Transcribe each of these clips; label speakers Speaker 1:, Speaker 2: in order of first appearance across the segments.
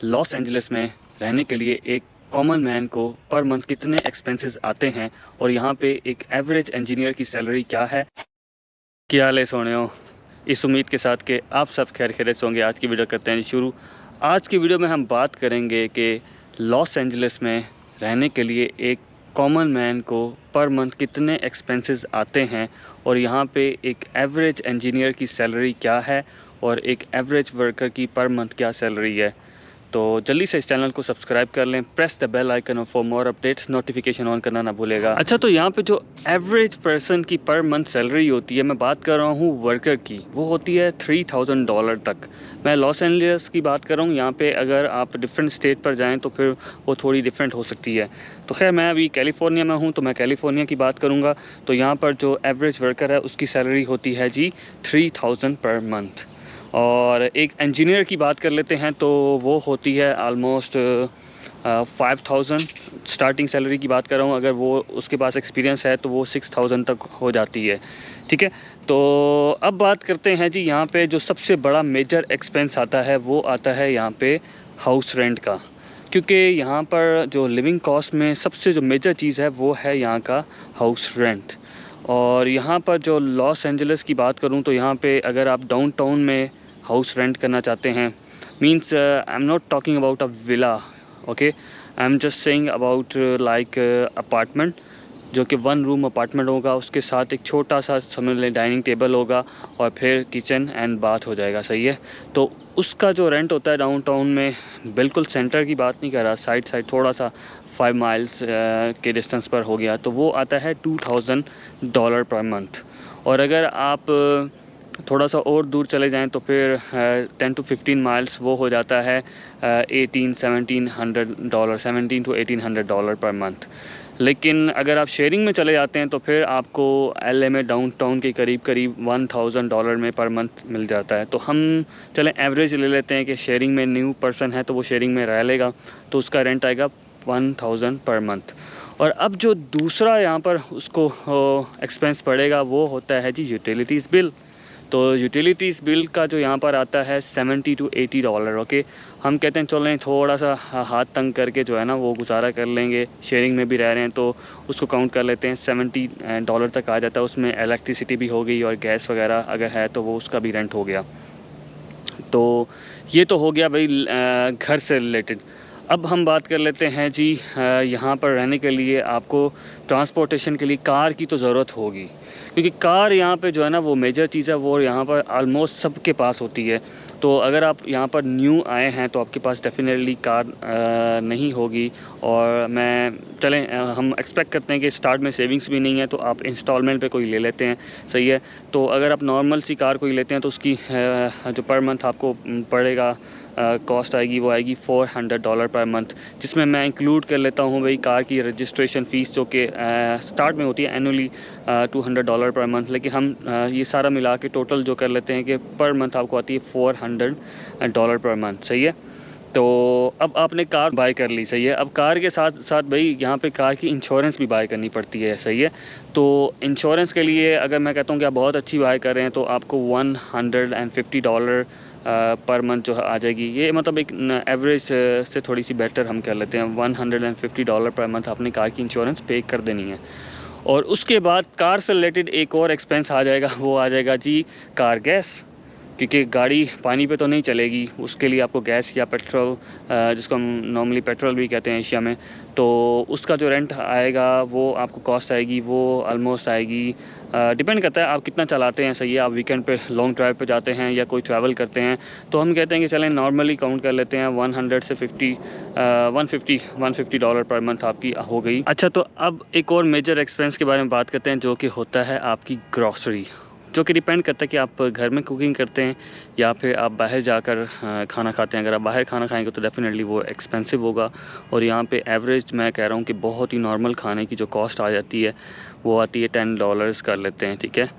Speaker 1: Los Angeles में रहने के लिए एक कॉमन मैन को पर मंथ कितने एक्सपेंसेस आते हैं और यहाँ पे एक एवरेज इंजीनियर की सैलरी क्या है। क्या हाल है सोनियो, इस उम्मीद के साथ कि आप सब खैर खैरियत से होंगे। आज की वीडियो करते हैं शुरू। आज की वीडियो में हम बात करेंगे कि लॉस एंजलिस में रहने के लिए एक कॉमन मैन को पर मंथ कितने एक्सपेंसेस आते हैं और यहाँ पे एक एवरेज इंजीनियर की सैलरी क्या है और एक एवरेज वर्कर की पर मंथ क्या सैलरी है। तो जल्दी से इस चैनल को सब्सक्राइब कर लें, press the bell icon for more updates, notification on करना ना भूलेगा। अच्छा, तो यहाँ पे जो एवरेज पर्सन की पर मंथ सैलरी होती है, मैं बात कर रहा हूँ वर्कर की, वो होती है $3000 तक। मैं लॉस एंजलिस की बात कर रहा हूँ। यहाँ पे अगर आप डिफरेंट स्टेट पर जाएँ तो फिर वो थोड़ी डिफरेंट हो सकती है। तो खैर मैं अभी कैलिफोर्निया में हूँ तो मैं कैलिफोर्निया की बात करूँगा। तो यहाँ पर जो एवरेज वर्कर है उसकी सैलरी होती है जी 3000 पर मंथ। और एक इंजीनियर की बात कर लेते हैं तो वो होती है आलमोस्ट 5000। स्टार्टिंग सैलरी की बात कर रहा हूँ, अगर वो उसके पास एक्सपीरियंस है तो वो 6000 तक हो जाती है। ठीक है, तो अब बात करते हैं जी यहाँ पे जो सबसे बड़ा मेजर एक्सपेंस आता है वो आता है यहाँ पे हाउस रेंट का। क्योंकि यहाँ पर जो लिविंग कॉस्ट में सबसे जो मेजर चीज़ है वो है यहाँ का हाउस रेंट। और यहाँ पर जो लॉस एंजलिस की बात करूँ तो यहाँ पे अगर आप डाउनटाउन में हाउस रेंट करना चाहते हैं, means I am not talking about a villa, okay, I am just saying about like apartment, जो कि 1 रूम अपार्टमेंट होगा, उसके साथ एक छोटा सा समझ लें डाइनिंग टेबल होगा और फिर किचन एंड बाथ हो जाएगा। सही है, तो उसका जो रेंट होता है डाउनटाउन में, बिल्कुल सेंटर की बात नहीं कर रहा, साइड थोड़ा सा 5 माइल्स के डिस्टेंस पर हो गया, तो वो आता है $2000 पर मंथ। और अगर आप थोड़ा सा और दूर चले जाएं तो फिर 10 to 15 माइल्स वो हो जाता है $1700 17 to $1800 पर मंथ। लेकिन अगर आप शेयरिंग में चले जाते हैं तो फिर आपको LA में डाउनटाउन के करीब करीब $1000 में पर मंथ मिल जाता है। तो हम चलें एवरेज ले लेते हैं कि शेयरिंग में न्यू पर्सन है तो वो शेयरिंग में रह लेगा, तो उसका रेंट आएगा 1000 पर मंथ। और अब जो दूसरा यहाँ पर उसको एक्सपेंस पड़ेगा वो होता है जी यूटिलिटीज़ बिल। तो यूटिलिटीज़ बिल का जो यहाँ पर आता है $70 to $80। ओके, हम कहते हैं चलें थोड़ा सा हाथ तंग करके जो है ना वो गुजारा कर लेंगे, शेयरिंग में भी रह रहे हैं तो उसको काउंट कर लेते हैं, $70 तक आ जाता है। उसमें इलेक्ट्रिसिटी भी हो गई और गैस वगैरह अगर है तो वो उसका भी रेंट हो गया। तो ये तो हो गया भाई घर से रिलेटेड। अब हम बात कर लेते हैं जी यहाँ पर रहने के लिए आपको ट्रांसपोर्टेशन के लिए कार की तो ज़रूरत होगी, क्योंकि कार यहाँ पे जो है ना वो मेजर चीज़ है, वो यहाँ पर आलमोस्ट सबके पास होती है। तो अगर आप यहाँ पर न्यू आए हैं तो आपके पास डेफिनेटली कार नहीं होगी। और मैं चलें हम एक्सपेक्ट करते हैं कि स्टार्ट में सेविंग्स भी नहीं है तो आप इंस्टॉलमेंट पे कोई ले लेते हैं। सही है, तो अगर आप नॉर्मल सी कार कोई लेते हैं तो उसकी जो पर मंथ आपको पड़ेगा कॉस्ट आएगी वो आएगी $400 पर मंथ, जिसमें मैं इंक्लूड कर लेता हूँ भाई कार की रजिस्ट्रेशन फ़ीस, जो कि स्टार्ट में होती है एनुअली $200 पर मंथ। लेकिन हम ये सारा मिला के टोटल जो कर लेते हैं कि पर मंथ आपको आती है $400 पर मंथ। सही है, तो अब आपने कार बाय कर ली। सही है, अब कार के साथ साथ भाई यहाँ पे कार की इंश्योरेंस भी बाय करनी पड़ती है। सही है, तो इंश्योरेंस के लिए अगर मैं कहता हूँ कि आप बहुत अच्छी बाय कर रहे हैं तो आपको $150 पर मंथ जो आ जाएगी। ये मतलब एक एवरेज से थोड़ी सी बेटर हम कर लेते हैं, $150 पर मंथ आपने कार की इंश्योरेंस पे कर देनी है। और उसके बाद कार से रिलेटेड एक और एक्सपेंस आ जाएगा, वो आ जाएगा जी कार गैस, क्योंकि गाड़ी पानी पे तो नहीं चलेगी, उसके लिए आपको गैस या पेट्रोल, जिसको हम नॉर्मली पेट्रोल भी कहते हैं एशिया में, तो उसका जो रेंट आएगा वो आपको कॉस्ट आएगी, वो ऑलमोस्ट आएगी, डिपेंड करता है आप कितना चलाते हैं। सही है, आप वीकेंड पे लॉन्ग ड्राइव पे जाते हैं या कोई ट्रैवल करते हैं तो हम कहते हैं कि चलें नॉर्मली काउंट कर लेते हैं 100 से 150 पर मंथ आपकी हो गई। अच्छा, तो अब एक और मेजर एक्सपेंस के बारे में बात करते हैं जो कि होता है आपकी ग्रॉसरी, जो कि डिपेंड करता है कि आप घर में कुकिंग करते हैं या फिर आप बाहर जाकर खाना खाते हैं। अगर आप बाहर खाना खाएंगे तो डेफिनेटली वो एक्सपेंसिव होगा। और यहाँ पे एवरेज मैं कह रहा हूँ कि बहुत ही नॉर्मल खाने की जो कॉस्ट आ जाती है वो आती है $10 कर लेते हैं। ठीक है,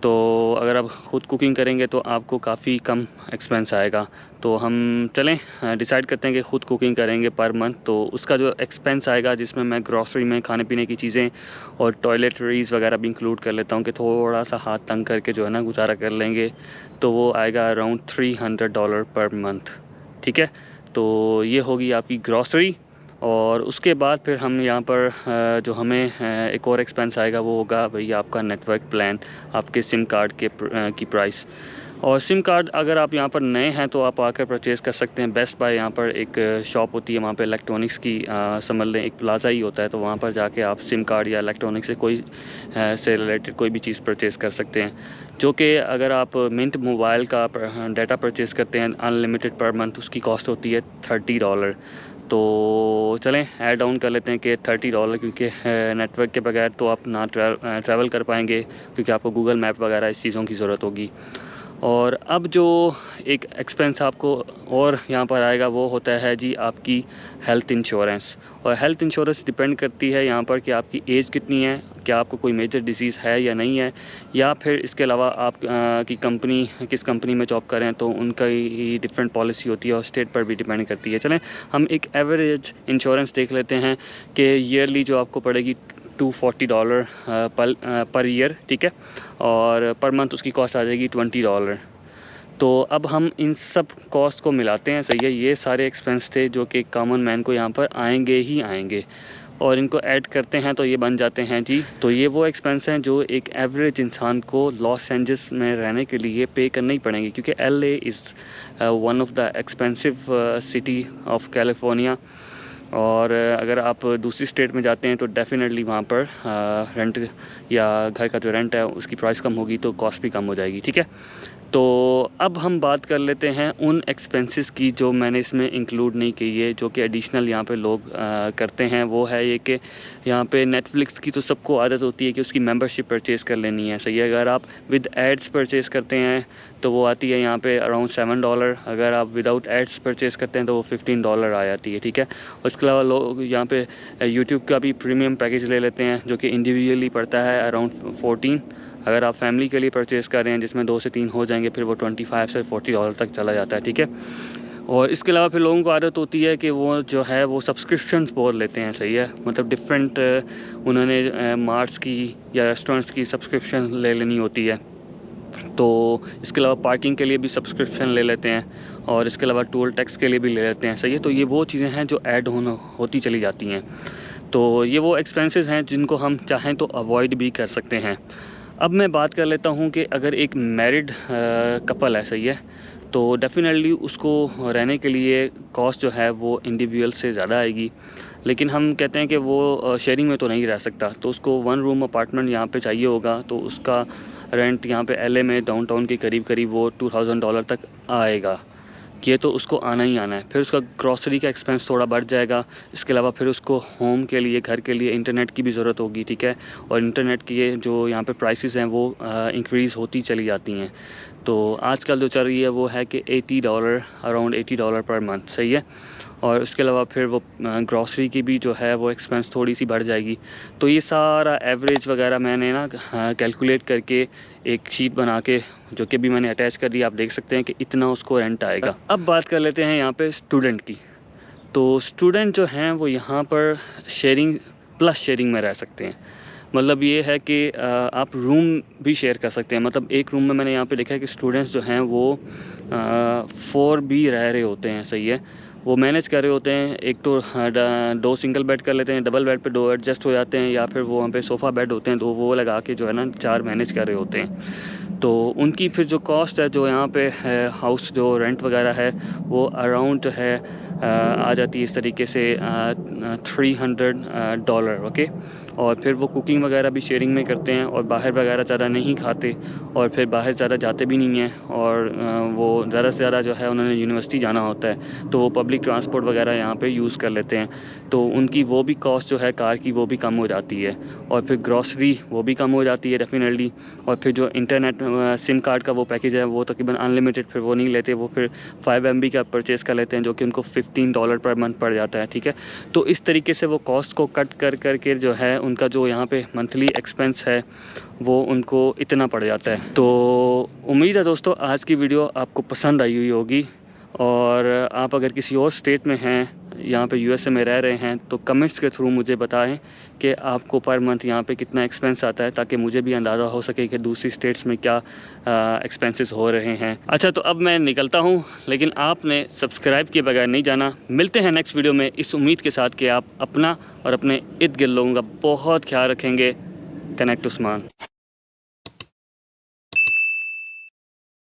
Speaker 1: तो अगर आप ख़ुद कुकिंग करेंगे तो आपको काफ़ी कम एक्सपेंस आएगा। तो हम चलें डिसाइड करते हैं कि ख़ुद कुकिंग करेंगे पर मंथ, तो उसका जो एक्सपेंस आएगा, जिसमें मैं ग्रॉसरी में खाने पीने की चीज़ें और टॉयलेटरीज़ वगैरह भी इंक्लूड कर लेता हूँ कि थोड़ा सा हाथ तंग करके जो है ना गुजारा कर लेंगे, तो वो आएगा अराउंड $300 पर मंथ। ठीक है, तो ये होगी आपकी ग्रॉसरी। और उसके बाद फिर हम यहाँ पर जो हमें एक और एक्सपेंस आएगा वो होगा भैया आपका नेटवर्क प्लान, आपके सिम कार्ड के की प्राइस। और सिम कार्ड अगर आप यहाँ पर नए हैं तो आप आकर परचेज़ कर सकते हैं। बेस्ट बाय यहाँ पर एक शॉप होती है, वहाँ पे इलेक्ट्रॉनिक्स की समझ लें एक प्लाज़ा ही होता है, तो वहाँ पर जाके आप सिम कार्ड या इलेक्ट्रॉनिक्स से कोई से रिलेटेड कोई भी चीज़ परचेज़ कर सकते हैं। जो कि अगर आप मिंट मोबाइल का डाटा परचेज़ करते हैं अनलिमिटेड पर मंथ, उसकी कॉस्ट होती है $30। तो चलें ऐड डाउन कर लेते हैं कि $30, क्योंकि नेटवर्क के बगैर तो आप ना ट्रैवल कर पाएंगे, क्योंकि आपको गूगल मैप वगैरह इस चीज़ों की ज़रूरत होगी। और अब जो एक एक्सपेंस आपको और यहाँ पर आएगा वो होता है जी आपकी हेल्थ इंश्योरेंस। और हेल्थ इंश्योरेंस डिपेंड करती है यहाँ पर कि आपकी एज कितनी है, क्या आपको कोई मेजर डिसीज़ है या नहीं है, या फिर इसके अलावा आप की कंपनी किस कंपनी में जॉब करें तो उनका ही डिफरेंट पॉलिसी होती है और स्टेट पर भी डिपेंड करती है। चलें हम एक एवरेज इंश्योरेंस देख लेते हैं कि ईयरली जो आपको पड़ेगी $240 पर ईयर, ठीक है, और पर मंथ उसकी कॉस्ट आ जाएगी $20। तो अब हम इन सब कॉस्ट को मिलाते हैं, सही है। ये सारे एक्सपेंस थे जो कि कॉमन मैन को यहाँ पर आएंगे ही आएंगे, और इनको ऐड करते हैं तो ये बन जाते हैं जी। तो ये वो एक्सपेंस हैं जो एक एवरेज इंसान को लॉस एंजल्स में रहने के लिए पे करने ही पड़ेंगे, क्योंकि LA is one of the expensive city of California. और अगर आप दूसरी स्टेट में जाते हैं तो डेफ़िनेटली वहाँ पर रेंट या घर का जो रेंट है उसकी प्राइस कम होगी, तो कॉस्ट भी कम हो जाएगी, ठीक है। तो अब हम बात कर लेते हैं उन एक्सपेंसेस की जो मैंने इसमें इंक्लूड नहीं की है, जो कि एडिशनल यहाँ पे लोग करते हैं। वो है ये कि यहाँ पे नेटफ्लिक्स की तो सबको आदत होती है कि उसकी मेंबरशिप परचेज़ कर लेनी है, सही है। अगर आप विद एड्स परचेज़ करते हैं तो वो आती है यहाँ पे अराउंड $7। अगर आप विदाउट एड्स परचेज़ करते हैं तो वो $15 आ जाती है, ठीक है। उसके अलावा लोग यहाँ पे यूट्यूब का भी प्रीमियम पैकेज ले लेते हैं, जो कि इंडिविजुअली पड़ता है अराउंड 14। अगर आप फैमिली के लिए परचेज़ कर रहे हैं जिसमें 2 से 3 हो जाएंगे, फिर वो $25 से $40 तक चला जाता है, ठीक है। और इसके अलावा फिर लोगों को आदत होती है कि वो जो है वो सब्सक्रिप्शंस बहुत लेते हैं, सही है। मतलब डिफरेंट उन्होंने मार्ट्स की या रेस्टोरेंट्स की सब्सक्रिप्शन ले लेनी होती है। तो इसके अलावा पार्किंग के लिए भी सब्सक्रिप्शन ले लेते हैं, और इसके अलावा टोल टैक्स के लिए भी ले लेते हैं, सही है। तो ये वो चीज़ें हैं जो ऐड होती चली जाती हैं। तो ये वो एक्सपेंसेस हैं जिनको हम चाहें तो अवॉइड भी कर सकते हैं। अब मैं बात कर लेता हूँ कि अगर एक मैरिड कपल है, सही है, तो डेफ़िनेटली उसको रहने के लिए कॉस्ट जो है वो इंडिविजुअल से ज़्यादा आएगी। लेकिन हम कहते हैं कि वो शेयरिंग में तो नहीं रह सकता, तो उसको 1 रूम अपार्टमेंट यहाँ पे चाहिए होगा, तो उसका रेंट यहाँ पे LA में डाउनटाउन के करीब वो $2000 तक आएगा। ये तो उसको आना ही आना है। फिर उसका ग्रॉसरी का एक्सपेंस थोड़ा बढ़ जाएगा। इसके अलावा फिर उसको होम के लिए, घर के लिए इंटरनेट की भी ज़रूरत होगी, ठीक है। और इंटरनेट की जो यहाँ पे प्राइसेस हैं वो इंक्रीज़ होती चली जाती हैं। तो आजकल जो चल रही है वो है कि $80, अराउंड $80 पर मंथ, सही है। और उसके अलावा फिर वो ग्रॉसरी की भी जो है वो एक्सपेंस थोड़ी सी बढ़ जाएगी। तो ये सारा एवरेज वगैरह मैंने ना कैलकुलेट करके एक शीट बना के, जो कि भी मैंने अटैच कर दी, आप देख सकते हैं कि इतना उसको रेंट आएगा। अब बात कर लेते हैं यहाँ पे स्टूडेंट की। तो स्टूडेंट जो हैं वो यहाँ पर शेयरिंग प्लस शेयरिंग में रह सकते हैं। मतलब ये है कि आप रूम भी शेयर कर सकते हैं। मतलब एक रूम में मैंने यहाँ पे देखा है कि स्टूडेंट्स जो हैं वो 4 भी रह रहे होते हैं, सही है। वो मैनेज कर रहे होते हैं। एक तो 2 सिंगल बेड कर लेते हैं, डबल बेड पे 2 एडजस्ट हो जाते हैं, या फिर वो वहाँ पे सोफ़ा बेड होते हैं तो वो लगा के जो है ना 4 मैनेज कर रहे होते हैं। तो उनकी फिर जो कॉस्ट है जो यहाँ पे है, हाउस जो रेंट वगैरह है, वो अराउंड जो है आ जाती है इस तरीके से $300, ओके। और फिर वो कुकिंग वगैरह भी शेयरिंग में करते हैं, और बाहर वगैरह ज़्यादा नहीं खाते, और फिर बाहर ज़्यादा जाते भी नहीं हैं। और वो ज़्यादा से ज़्यादा जो है उन्होंने यूनिवर्सिटी जाना होता है तो वो पब्लिक ट्रांसपोर्ट वगैरह यहाँ पे यूज़ कर लेते हैं। तो उनकी वो भी कॉस्ट जो है कार की वो भी कम हो जाती है, और फिर ग्रॉसरी वो भी कम हो जाती है डेफिनेटली। और फिर जो इंटरनेट सिम कार्ड का वो पैकेज है वो तकरीबन अनलिमिटेड फिर वो नहीं लेते, वो फिर 5 MB का परचेज़ कर लेते हैं, जो कि उनको $15 पर मंथ पड़ जाता है, ठीक है। तो इस तरीके से वो कॉस्ट को कट कर के जो है उनका जो यहाँ पे मंथली एक्सपेंस है वो उनको इतना पड़ जाता है। तो उम्मीद है दोस्तों आज की वीडियो आपको पसंद आई हुई होगी, और आप अगर किसी और स्टेट में हैं यहाँ पे यूएसए में रह रहे हैं तो कमेंट्स के थ्रू मुझे बताएं कि आपको पर मंथ यहाँ पे कितना एक्सपेंस आता है, ताकि मुझे भी अंदाज़ा हो सके कि दूसरी स्टेट्स में क्या एक्सपेंसेस हो रहे हैं। अच्छा, तो अब मैं निकलता हूँ, लेकिन आपने सब्सक्राइब किए बगैर नहीं जाना। मिलते हैं नेक्स्ट वीडियो में इस उम्मीद के साथ कि आप अपना और अपने इर्द गिर्द लोगों का बहुत ख्याल रखेंगे। कनेक्ट उस्मान।